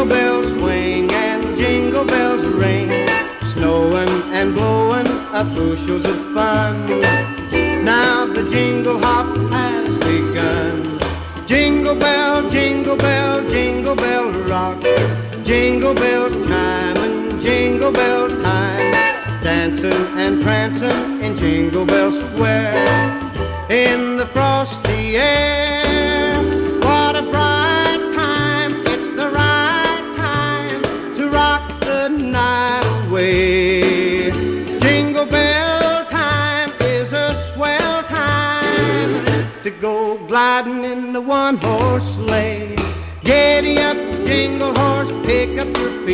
Jingle bells swing and jingle bells ring, snowing and blowing up bushels of fun. Now the jingle hop has begun. Jingle bell, jingle bell, jingle bell rock, jingle bells chiming, jingle bell time, dancing and prancing in Jingle Bell Square. In the frosty air, what a bright time, it's the right time to rock the night away. Jingle bell time is a swell time to go gliding in the one-horse sleigh. Giddy up, jingle horse, pick up your feet.